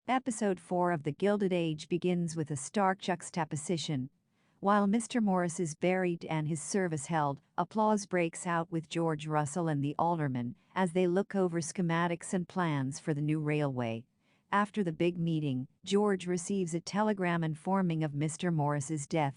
Episode 4 of The Gilded Age begins with a stark juxtaposition. While Mr. Morris is buried and his service held, applause breaks out with George Russell and the alderman as they look over schematics and plans for the new railway. After the big meeting, George receives a telegram informing of Mr. Morris's death.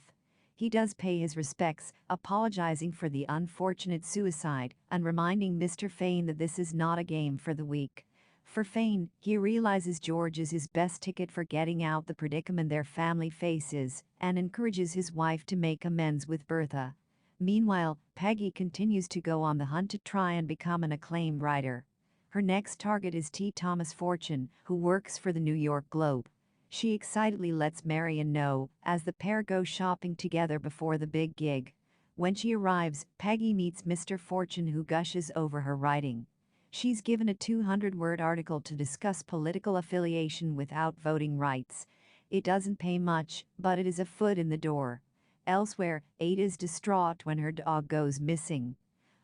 He does pay his respects, apologizing for the unfortunate suicide and reminding Mr. Fane that this is not a game for the weak. For Fane, he realizes George is his best ticket for getting out the predicament their family faces and encourages his wife to make amends with Bertha. Meanwhile, Peggy continues to go on the hunt to try and become an acclaimed writer. Her next target is T. Thomas Fortune, who works for the New York Globe. She excitedly lets Marian know as the pair go shopping together before the big gig. When she arrives, Peggy meets Mr. Fortune, who gushes over her writing. She's given a 200-word article to discuss political affiliation without voting rights. It doesn't pay much, but it is a foot in the door. Elsewhere, Ada is distraught when her dog goes missing.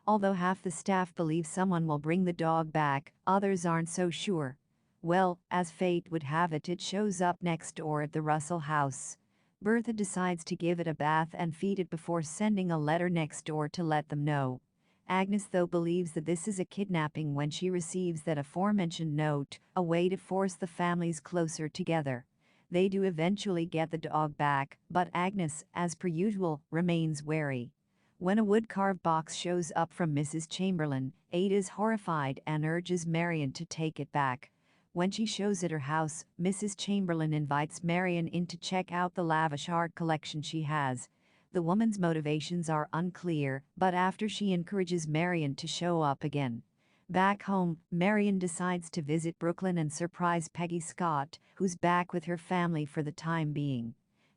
Although half the staff believe someone will bring the dog back, others aren't so sure. Well, as fate would have it, it shows up next door at the Russell house. Bertha decides to give it a bath and feed it before sending a letter next door to let them know. Agnes, though, believes that this is a kidnapping when she receives that aforementioned note, a way to force the families closer together. They do eventually get the dog back, but Agnes, as per usual, remains wary. When a wood-carved box shows up from Mrs. Chamberlain, Ada is horrified and urges Marian to take it back. When she shows at her house, Mrs. Chamberlain invites Marian in to check out the lavish art collection she has. The woman's motivations are unclear, but after she encourages Marian to show up again. Back home, Marian decides to visit Brooklyn and surprise Peggy Scott, who's back with her family for the time being.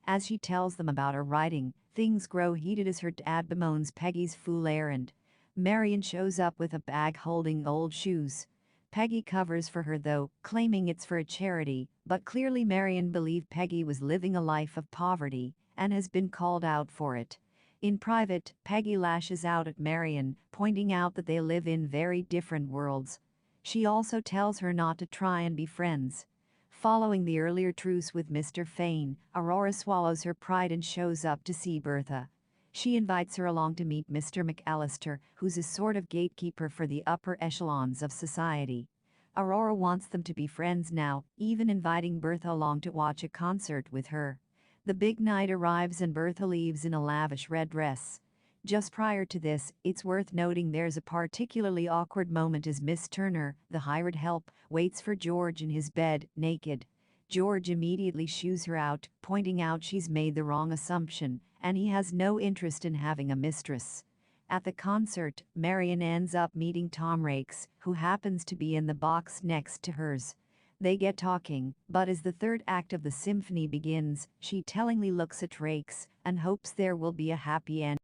As she tells them about her writing, things grow heated as her dad bemoans Peggy's fool errand. Marian shows up with a bag holding old shoes. Peggy covers for her, though, claiming it's for a charity, but clearly Marian believed Peggy was living a life of poverty and has been called out for it. In private, Peggy lashes out at Marian, pointing out that they live in very different worlds. She also tells her not to try and be friends. Following the earlier truce with Mr. Fane, Aurora swallows her pride and shows up to see Bertha. She invites her along to meet Mr. McAllister, who's a sort of gatekeeper for the upper echelons of society. Aurora wants them to be friends now, even inviting Bertha along to watch a concert with her. The big night arrives and Bertha leaves in a lavish red dress. Just prior to this, it's worth noting there's a particularly awkward moment as Miss Turner, the hired help, waits for George in his bed, naked. George immediately shoos her out, pointing out she's made the wrong assumption, and he has no interest in having a mistress. At the concert, Marian ends up meeting Tom Rakes, who happens to be in the box next to hers. They get talking, but as the third act of the symphony begins, she tellingly looks at Rakes and hopes there will be a happy end.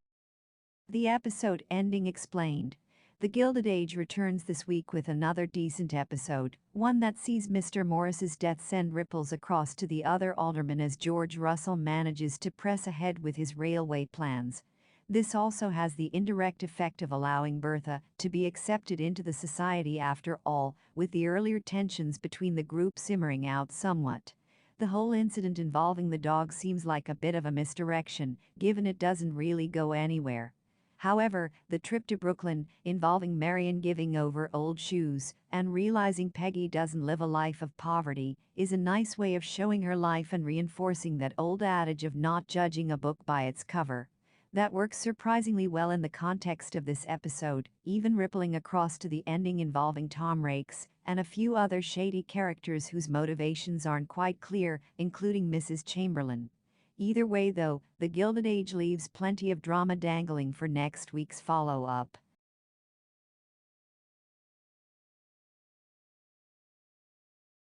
The episode Ending Explained. The Gilded Age returns this week with another decent episode, one that sees Mr. Morris's death send ripples across to the other aldermen as George Russell manages to press ahead with his railway plans. This also has the indirect effect of allowing Bertha to be accepted into the society after all, with the earlier tensions between the group simmering out somewhat. The whole incident involving the dog seems like a bit of a misdirection, given it doesn't really go anywhere. However, the trip to Brooklyn, involving Marian giving over old shoes and realizing Peggy doesn't live a life of poverty, is a nice way of showing her life and reinforcing that old adage of not judging a book by its cover. That works surprisingly well in the context of this episode, even rippling across to the ending involving Tom Rakes and a few other shady characters whose motivations aren't quite clear, including Mrs. Chamberlain. Either way, though, The Gilded Age leaves plenty of drama dangling for next week's follow-up.